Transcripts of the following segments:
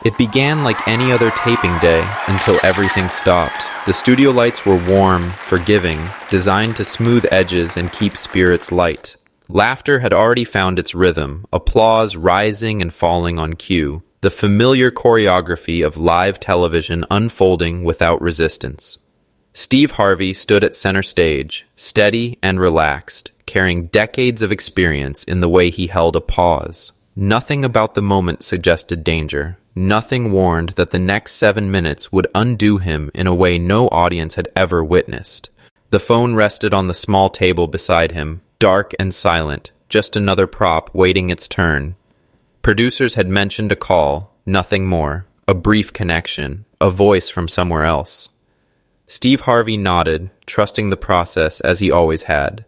It began like any other taping day until everything stopped. The studio lights were warm, forgiving, designed to smooth edges and keep spirits light. Laughter had already found its rhythm, applause rising and falling on cue, the familiar choreography of live television unfolding without resistance. Steve Harvey stood at center stage, steady and relaxed, carrying decades of experience in the way he held a pause. Nothing about the moment suggested danger. Nothing warned that the next 7 minutes would undo him in a way no audience had ever witnessed. The phone rested on the small table beside him, dark and silent, just another prop waiting its turn. Producers had mentioned a call, nothing more, a brief connection, a voice from somewhere else. Steve Harvey nodded, trusting the process as he always had.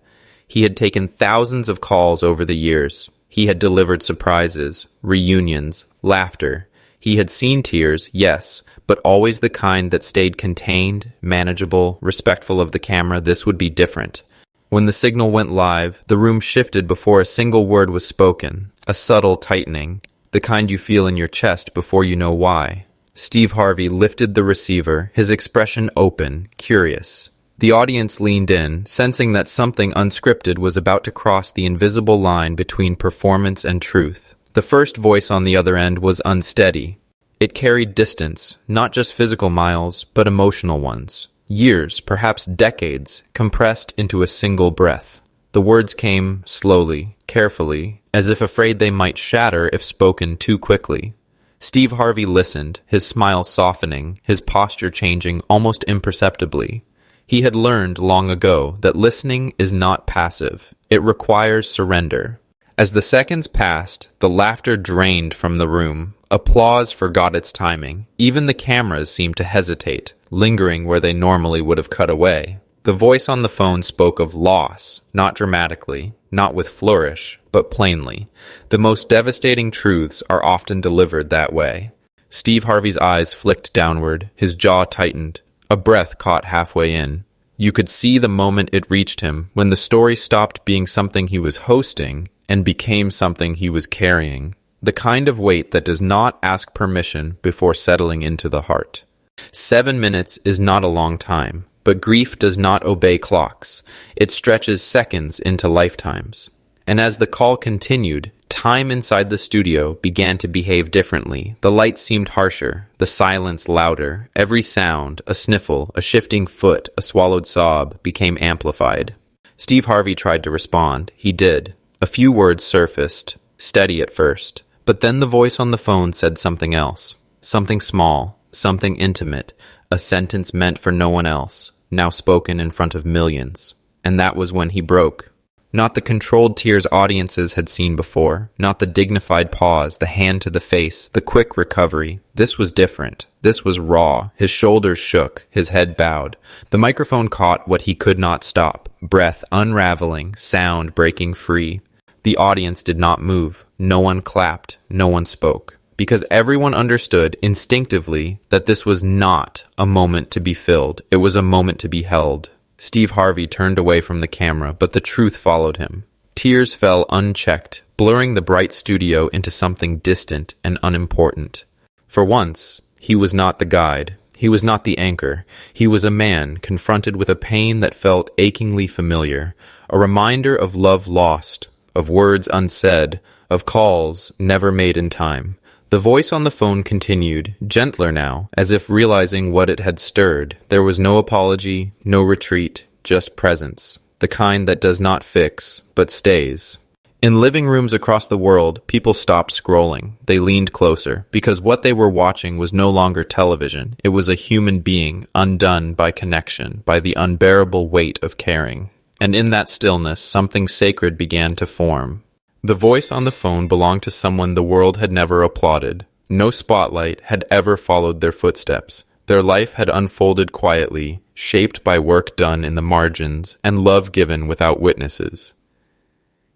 He had taken thousands of calls over the years. He had delivered surprises, reunions, laughter. He had seen tears, yes, but always the kind that stayed contained, manageable, respectful of the camera. This would be different. When the signal went live, the room shifted before a single word was spoken, a subtle tightening, the kind you feel in your chest before you know why. Steve Harvey lifted the receiver, his expression open, curious. The audience leaned in, sensing that something unscripted was about to cross the invisible line between performance and truth. The first voice on the other end was unsteady. It carried distance, not just physical miles, but emotional ones. Years, perhaps decades, compressed into a single breath. The words came slowly, carefully, as if afraid they might shatter if spoken too quickly. Steve Harvey listened, his smile softening, his posture changing almost imperceptibly. He had learned long ago that listening is not passive. It requires surrender. As the seconds passed, the laughter drained from the room. Applause forgot its timing. Even the cameras seemed to hesitate, lingering where they normally would have cut away. The voice on the phone spoke of loss, not dramatically, not with flourish, but plainly. The most devastating truths are often delivered that way. Steve Harvey's eyes flicked downward, his jaw tightened. A breath caught halfway in. You could see the moment it reached him, when the story stopped being something he was hosting and became something he was carrying. The kind of weight that does not ask permission before settling into the heart. 7 minutes is not a long time. But grief does not obey clocks. It stretches seconds into lifetimes. And as the call continued, time inside the studio began to behave differently. The lights seemed harsher, the silence louder. Every sound, a sniffle, a shifting foot, a swallowed sob, became amplified. Steve Harvey tried to respond. He did. A few words surfaced, steady at first. But then the voice on the phone said something else. Something small, something intimate. A sentence meant for no one else, now spoken in front of millions. And that was when he broke. Not the controlled tears audiences had seen before, not the dignified pause, the hand to the face, the quick recovery. This was different. This was raw. His shoulders shook, his head bowed. The microphone caught what he could not stop, breath unraveling, sound breaking free. The audience did not move. No one clapped. No one spoke. Because everyone understood instinctively that this was not a moment to be filled. It was a moment to be held. Steve Harvey turned away from the camera, but the truth followed him. Tears fell unchecked, blurring the bright studio into something distant and unimportant. For once, he was not the guide. He was not the anchor. He was a man confronted with a pain that felt achingly familiar, a reminder of love lost, of words unsaid, of calls never made in time. The voice on the phone continued, gentler now, as if realizing what it had stirred. There was no apology, no retreat, just presence. The kind that does not fix, but stays. In living rooms across the world, people stopped scrolling. They leaned closer, because what they were watching was no longer television. It was a human being, undone by connection, by the unbearable weight of caring. And in that stillness, something sacred began to form. The voice on the phone belonged to someone the world had never applauded. No spotlight had ever followed their footsteps. Their life had unfolded quietly, shaped by work done in the margins and love given without witnesses.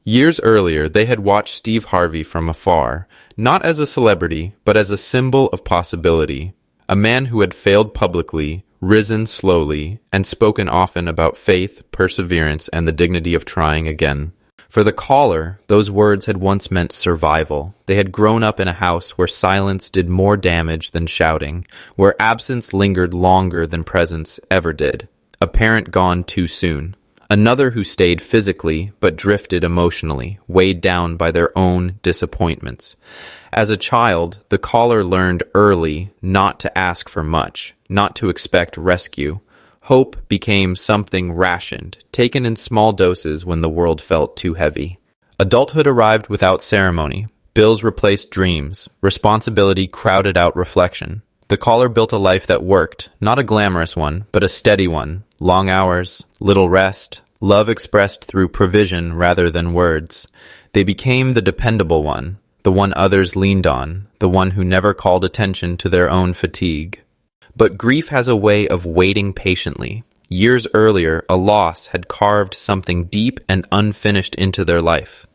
Years earlier, they had watched Steve Harvey from afar, not as a celebrity, but as a symbol of possibility. A man who had failed publicly, risen slowly, and spoken often about faith, perseverance, and the dignity of trying again. For the caller, those words had once meant survival. They had grown up in a house where silence did more damage than shouting, where absence lingered longer than presence ever did. A parent gone too soon. Another who stayed physically but drifted emotionally, weighed down by their own disappointments. As a child, the caller learned early not to ask for much, not to expect rescue. Hope became something rationed, taken in small doses when the world felt too heavy. Adulthood arrived without ceremony. Bills replaced dreams. Responsibility crowded out reflection. The caller built a life that worked, not a glamorous one, but a steady one. Long hours, little rest, love expressed through provision rather than words. They became the dependable one, the one others leaned on, the one who never called attention to their own fatigue. But grief has a way of waiting patiently. Years earlier, a loss had carved something deep and unfinished into their life.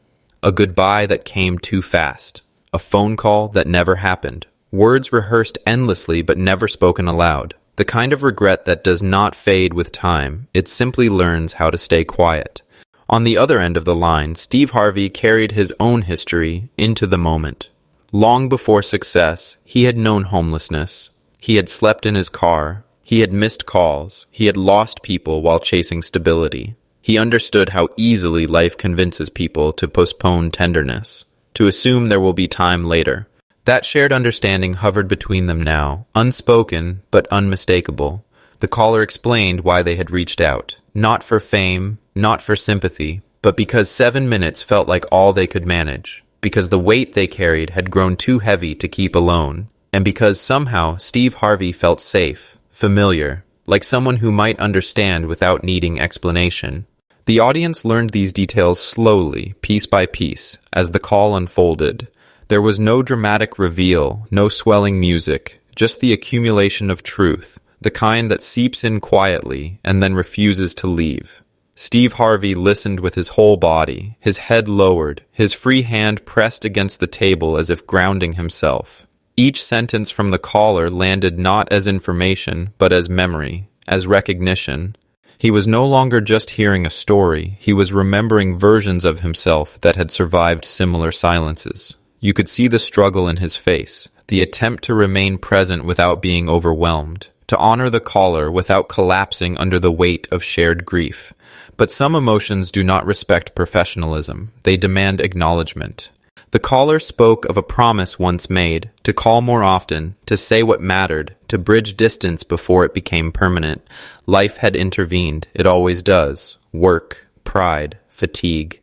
A goodbye that came too fast. A phone call that never happened. Words rehearsed endlessly but never spoken aloud. The kind of regret that does not fade with time. It simply learns how to stay quiet. On the other end of the line, Steve Harvey carried his own history into the moment. Long before success, he had known homelessness. He had slept in his car. He had missed calls. He had lost people while chasing stability. He understood how easily life convinces people to postpone tenderness, to assume there will be time later. That shared understanding hovered between them now, unspoken but unmistakable. The caller explained why they had reached out, not for fame, not for sympathy, but because 7 minutes felt like all they could manage, because the weight they carried had grown too heavy to keep alone, and because somehow Steve Harvey felt safe, familiar, like someone who might understand without needing explanation. The audience learned these details slowly, piece by piece, as the call unfolded. There was no dramatic reveal, no swelling music, just the accumulation of truth, the kind that seeps in quietly and then refuses to leave. Steve Harvey listened with his whole body, his head lowered, his free hand pressed against the table as if grounding himself. Each sentence from the caller landed not as information, but as memory, as recognition. He was no longer just hearing a story, he was remembering versions of himself that had survived similar silences. You could see the struggle in his face, the attempt to remain present without being overwhelmed, to honor the caller without collapsing under the weight of shared grief. But some emotions do not respect professionalism, they demand acknowledgement. The caller spoke of a promise once made, to call more often, to say what mattered, to bridge distance before it became permanent. Life had intervened, it always does. Work, pride, fatigue.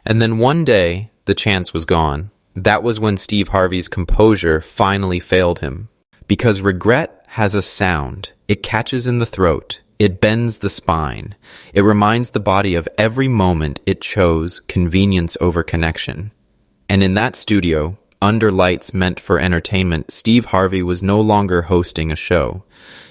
And then one day, the chance was gone. That was when Steve Harvey's composure finally failed him. Because regret has a sound. It catches in the throat. It bends the spine. It reminds the body of every moment it chose convenience over connection. And in that studio, under lights meant for entertainment, Steve Harvey was no longer hosting a show.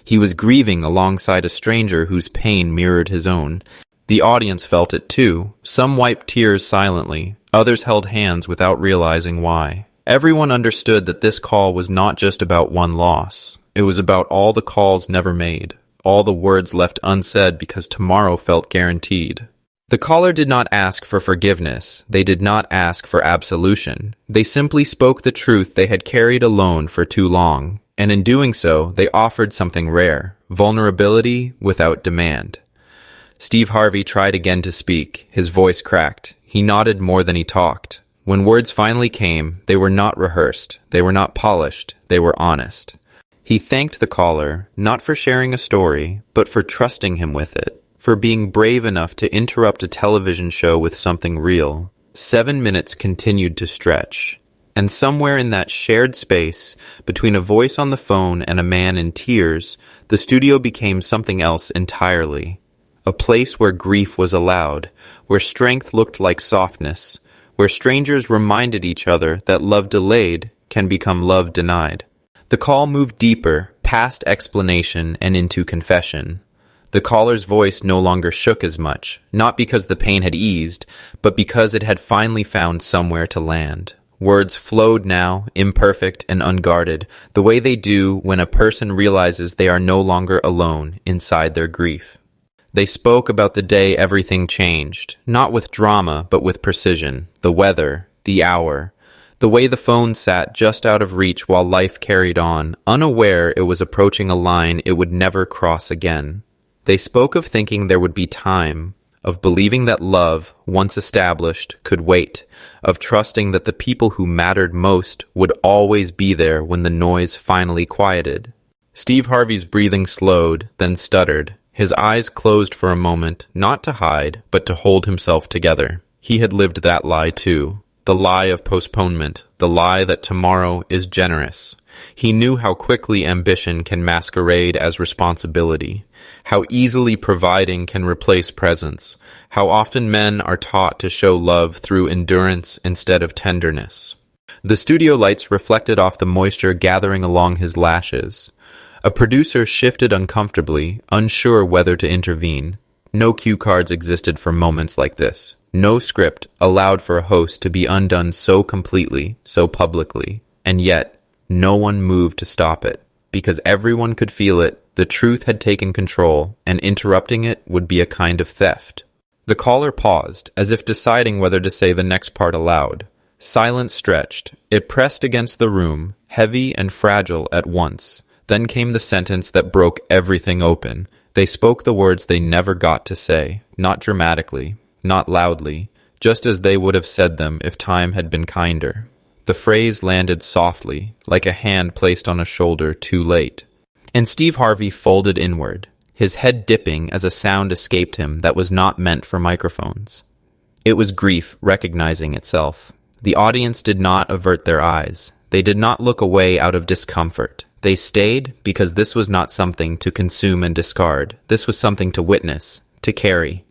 He was grieving alongside a stranger whose pain mirrored his own. The audience felt it too. Some wiped tears silently. Others held hands without realizing why. Everyone understood that this call was not just about one loss. It was about all the calls never made, all the words left unsaid because tomorrow felt guaranteed. The caller did not ask for forgiveness. They did not ask for absolution. They simply spoke the truth they had carried alone for too long. And in doing so, they offered something rare, vulnerability without demand. Steve Harvey tried again to speak. His voice cracked. He nodded more than he talked. When words finally came, they were not rehearsed. They were not polished. They were honest. He thanked the caller, not for sharing a story, but for trusting him with it. For being brave enough to interrupt a television show with something real. 7 minutes continued to stretch. And somewhere in that shared space, between a voice on the phone and a man in tears, the studio became something else entirely. A place where grief was allowed, where strength looked like softness, where strangers reminded each other that love delayed can become love denied. The call moved deeper, past explanation and into confession. The caller's voice no longer shook as much, not because the pain had eased, but because it had finally found somewhere to land. Words flowed now, imperfect and unguarded, the way they do when a person realizes they are no longer alone inside their grief. They spoke about the day everything changed, not with drama, but with precision. The weather, the hour, the way the phone sat just out of reach while life carried on, unaware it was approaching a line it would never cross again. They spoke of thinking there would be time, of believing that love, once established, could wait, of trusting that the people who mattered most would always be there when the noise finally quieted. Steve Harvey's breathing slowed, then stuttered. His eyes closed for a moment, not to hide, but to hold himself together. He had lived that lie too. The lie of postponement, the lie that tomorrow is generous. He knew how quickly ambition can masquerade as responsibility, how easily providing can replace presence, how often men are taught to show love through endurance instead of tenderness. The studio lights reflected off the moisture gathering along his lashes. A producer shifted uncomfortably, unsure whether to intervene. No cue cards existed for moments like this. No script allowed for a host to be undone so completely, so publicly. And yet, no one moved to stop it. Because everyone could feel it, the truth had taken control, and interrupting it would be a kind of theft. The caller paused, as if deciding whether to say the next part aloud. Silence stretched. It pressed against the room, heavy and fragile at once. Then came the sentence that broke everything open. They spoke the words they never got to say, not dramatically, not loudly, just as they would have said them if time had been kinder. The phrase landed softly, like a hand placed on a shoulder too late. And Steve Harvey folded inward, his head dipping as a sound escaped him that was not meant for microphones. It was grief recognizing itself. The audience did not avert their eyes. They did not look away out of discomfort. They stayed because this was not something to consume and discard. This was something to witness, to carry.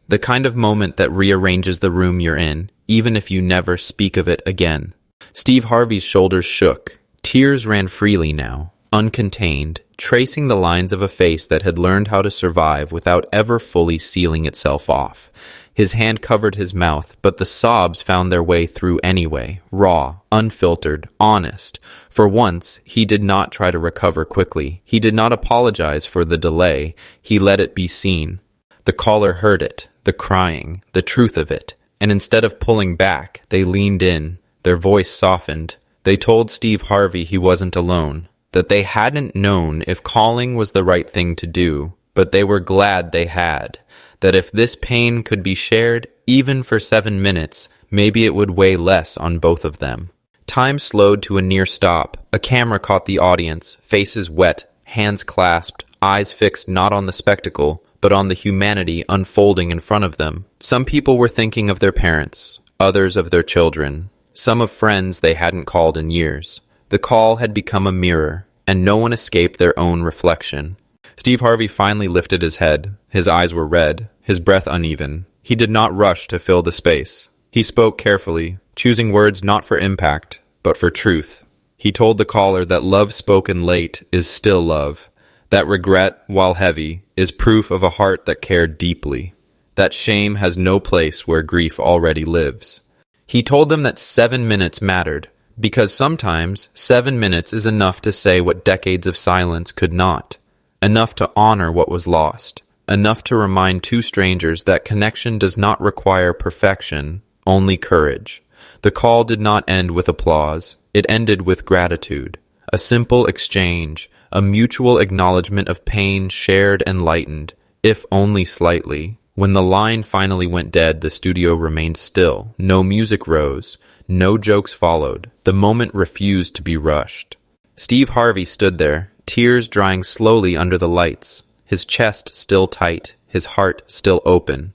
The kind of moment that rearranges the room you're in, even if you never speak of it again. Steve Harvey's shoulders shook. Tears ran freely now, uncontained, tracing the lines of a face that had learned how to survive without ever fully sealing itself off. His hand covered his mouth, but the sobs found their way through anyway, raw, unfiltered, honest. For once, he did not try to recover quickly. He did not apologize for the delay. He let it be seen. The caller heard it, the crying, the truth of it, and instead of pulling back, they leaned in. Their voice softened. They told Steve Harvey he wasn't alone, that they hadn't known if calling was the right thing to do, but they were glad they had. That if this pain could be shared, even for 7 minutes, maybe it would weigh less on both of them. Time slowed to a near stop. A camera caught the audience, faces wet, hands clasped, eyes fixed not on the spectacle, but on the humanity unfolding in front of them. Some people were thinking of their parents, others of their children, some of friends they hadn't called in years. The call had become a mirror, and no one escaped their own reflection. Steve Harvey finally lifted his head. His eyes were red, his breath uneven. He did not rush to fill the space. He spoke carefully, choosing words not for impact, but for truth. He told the caller that love spoken late is still love, that regret, while heavy, is proof of a heart that cared deeply, that shame has no place where grief already lives. He told them that 7 minutes mattered, because sometimes 7 minutes is enough to say what decades of silence could not. Enough to honor what was lost, enough to remind two strangers that connection does not require perfection, only courage. The call did not end with applause, it ended with gratitude, a simple exchange, a mutual acknowledgement of pain shared and lightened, if only slightly. When the line finally went dead, the studio remained still. No music rose, no jokes followed. The moment refused to be rushed. Steve Harvey stood there, tears drying slowly under the lights, his chest still tight, his heart still open.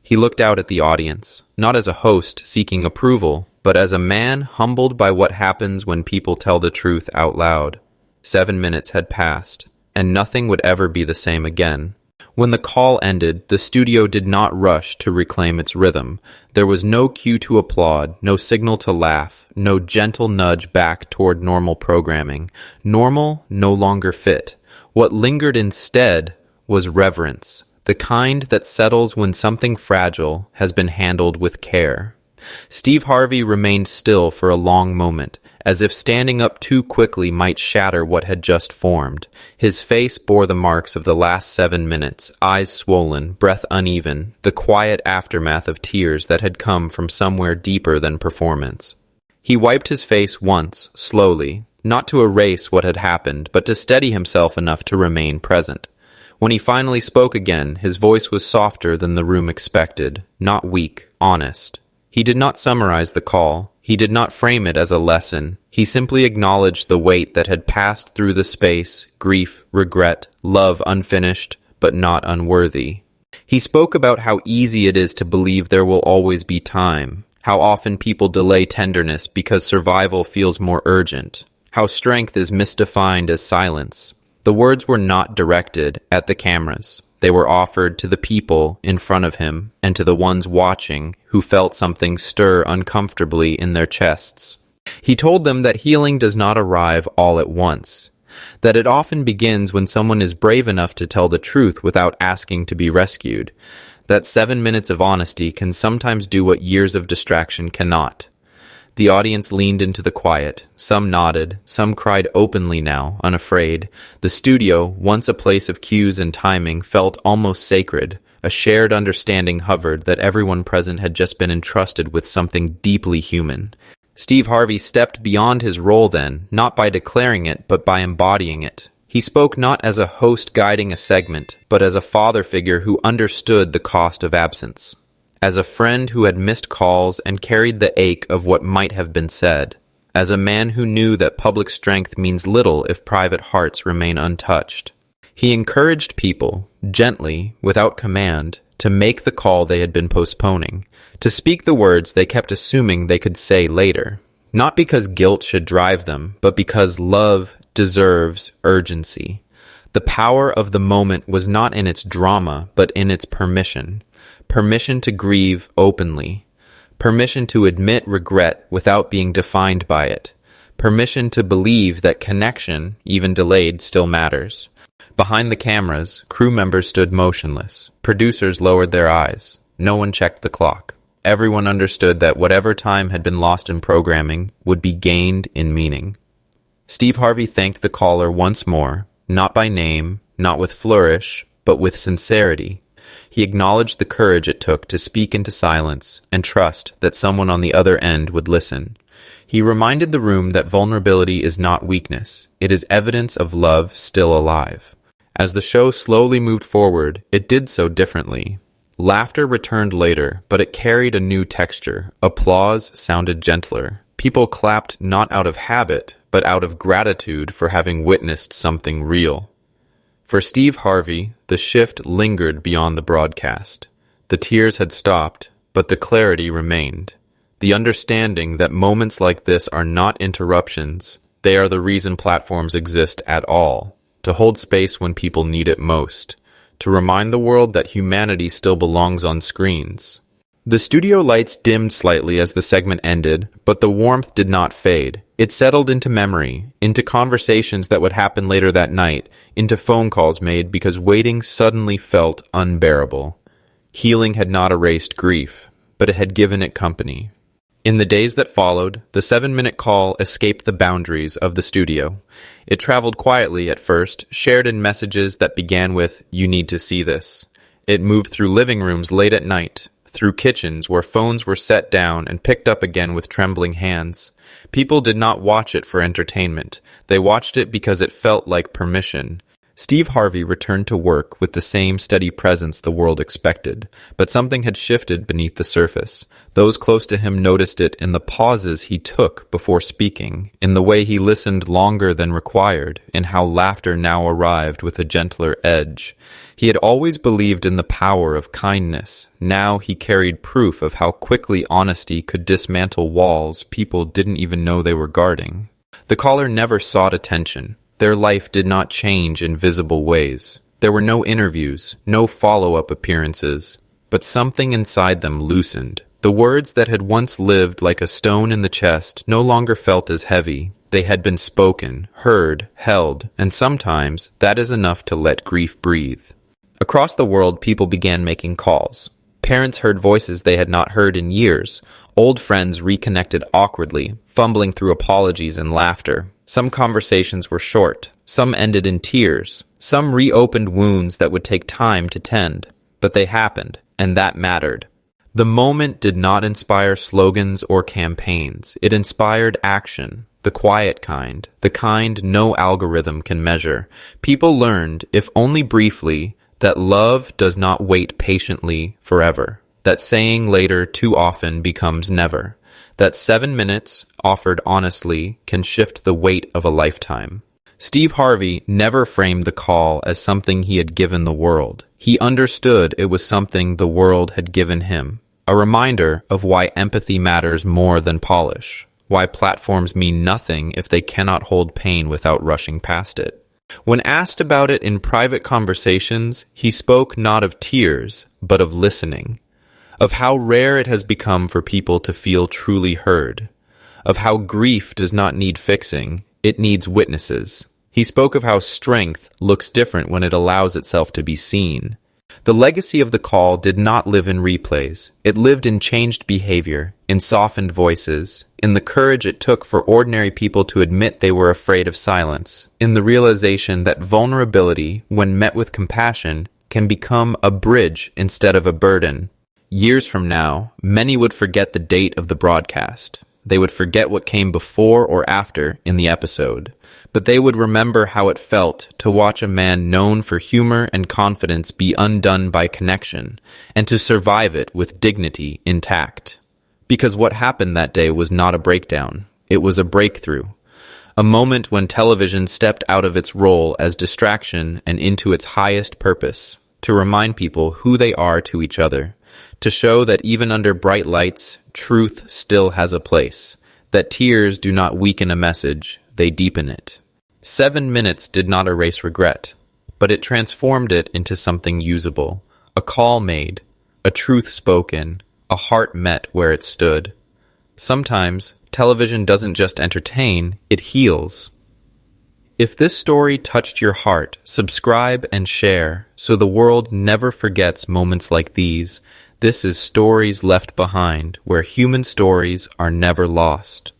He looked out at the audience, not as a host seeking approval, but as a man humbled by what happens when people tell the truth out loud. 7 minutes had passed, and nothing would ever be the same again. When the call ended, the studio did not rush to reclaim its rhythm. There was no cue to applaud, no signal to laugh, no gentle nudge back toward normal programming. Normal no longer fit. What lingered instead was reverence, the kind that settles when something fragile has been handled with care. Steve Harvey remained still for a long moment, as if standing up too quickly might shatter what had just formed. His face bore the marks of the last 7 minutes, eyes swollen, breath uneven, the quiet aftermath of tears that had come from somewhere deeper than performance. He wiped his face once, slowly, not to erase what had happened, but to steady himself enough to remain present. When he finally spoke again, his voice was softer than the room expected, not weak, honest. He did not summarize the call. He did not frame it as a lesson. He simply acknowledged the weight that had passed through the space, grief, regret, love unfinished, but not unworthy. He spoke about how easy it is to believe there will always be time, how often people delay tenderness because survival feels more urgent, how strength is misdefined as silence. The words were not directed at the cameras. They were offered to the people in front of him and to the ones watching who felt something stir uncomfortably in their chests. He told them that healing does not arrive all at once, that it often begins when someone is brave enough to tell the truth without asking to be rescued, that 7 minutes of honesty can sometimes do what years of distraction cannot. The audience leaned into the quiet. Some nodded. Some cried openly now, unafraid. The studio, once a place of cues and timing, felt almost sacred. A shared understanding hovered that everyone present had just been entrusted with something deeply human. Steve Harvey stepped beyond his role then, not by declaring it, but by embodying it. He spoke not as a host guiding a segment, but as a father figure who understood the cost of absence. As a friend who had missed calls and carried the ache of what might have been said. As a man who knew that public strength means little if private hearts remain untouched. He encouraged people, gently, without command, to make the call they had been postponing, to speak the words they kept assuming they could say later. Not because guilt should drive them, but because love deserves urgency. The power of the moment was not in its drama, but in its permission. Permission to grieve openly. Permission to admit regret without being defined by it. Permission to believe that connection, even delayed, still matters. Behind the cameras, crew members stood motionless. Producers lowered their eyes. No one checked the clock. Everyone understood that whatever time had been lost in programming would be gained in meaning. Steve Harvey thanked the caller once more, not by name, not with flourish, but with sincerity. He acknowledged the courage it took to speak into silence and trust that someone on the other end would listen. He reminded the room that vulnerability is not weakness. It is evidence of love still alive. As the show slowly moved forward, it did so differently. Laughter returned later, but it carried a new texture. Applause sounded gentler. People clapped not out of habit, but out of gratitude for having witnessed something real. For Steve Harvey, the shift lingered beyond the broadcast. The tears had stopped, but the clarity remained. The understanding that moments like this are not interruptions, they are the reason platforms exist at all, to hold space when people need it most, to remind the world that humanity still belongs on screens. The studio lights dimmed slightly as the segment ended, but the warmth did not fade. It settled into memory, into conversations that would happen later that night, into phone calls made because waiting suddenly felt unbearable. Healing had not erased grief, but it had given it company. In the days that followed, the 7-minute call escaped the boundaries of the studio. It traveled quietly at first, shared in messages that began with, "You need to see this." It moved through living rooms late at night, through kitchens where phones were set down and picked up again with trembling hands. People did not watch it for entertainment. They watched it because it felt like permission. Steve Harvey returned to work with the same steady presence the world expected, but something had shifted beneath the surface. Those close to him noticed it in the pauses he took before speaking, in the way he listened longer than required, in how laughter now arrived with a gentler edge. He had always believed in the power of kindness. Now he carried proof of how quickly honesty could dismantle walls people didn't even know they were guarding. The caller never sought attention. Their life did not change in visible ways. There were no interviews, no follow-up appearances, but something inside them loosened. The words that had once lived like a stone in the chest no longer felt as heavy. They had been spoken, heard, held, and sometimes that is enough to let grief breathe. Across the world, people began making calls. Parents heard voices they had not heard in years, Old friends reconnected awkwardly, fumbling through apologies and laughter. Some conversations were short. Some ended in tears. Some reopened wounds that would take time to tend. But they happened, and that mattered. The moment did not inspire slogans or campaigns. It inspired action, the quiet kind, the kind no algorithm can measure. People learned, if only briefly, that love does not wait patiently forever. That saying later too often becomes never. That 7 minutes, offered honestly, can shift the weight of a lifetime. Steve Harvey never framed the call as something he had given the world. He understood it was something the world had given him. A reminder of why empathy matters more than polish. Why platforms mean nothing if they cannot hold pain without rushing past it. When asked about it in private conversations, he spoke not of tears, but of listening. Of how rare it has become for people to feel truly heard. Of how grief does not need fixing, it needs witnesses. He spoke of how strength looks different when it allows itself to be seen. The legacy of the call did not live in replays. It lived in changed behavior, in softened voices, in the courage it took for ordinary people to admit they were afraid of silence, in the realization that vulnerability, when met with compassion, can become a bridge instead of a burden. Years from now, many would forget the date of the broadcast. They would forget what came before or after in the episode, but they would remember how it felt to watch a man known for humor and confidence be undone by connection, and to survive it with dignity intact. Because what happened that day was not a breakdown, it was a breakthrough. A moment when television stepped out of its role as distraction and into its highest purpose, to remind people who they are to each other. To show that even under bright lights, truth still has a place, that tears do not weaken a message, they deepen it. 7 minutes did not erase regret, but it transformed it into something usable, a call made, a truth spoken, a heart met where it stood. Sometimes, television doesn't just entertain, it heals. If this story touched your heart, subscribe and share so the world never forgets moments like these. This is Stories Left Behind, where human stories are never lost.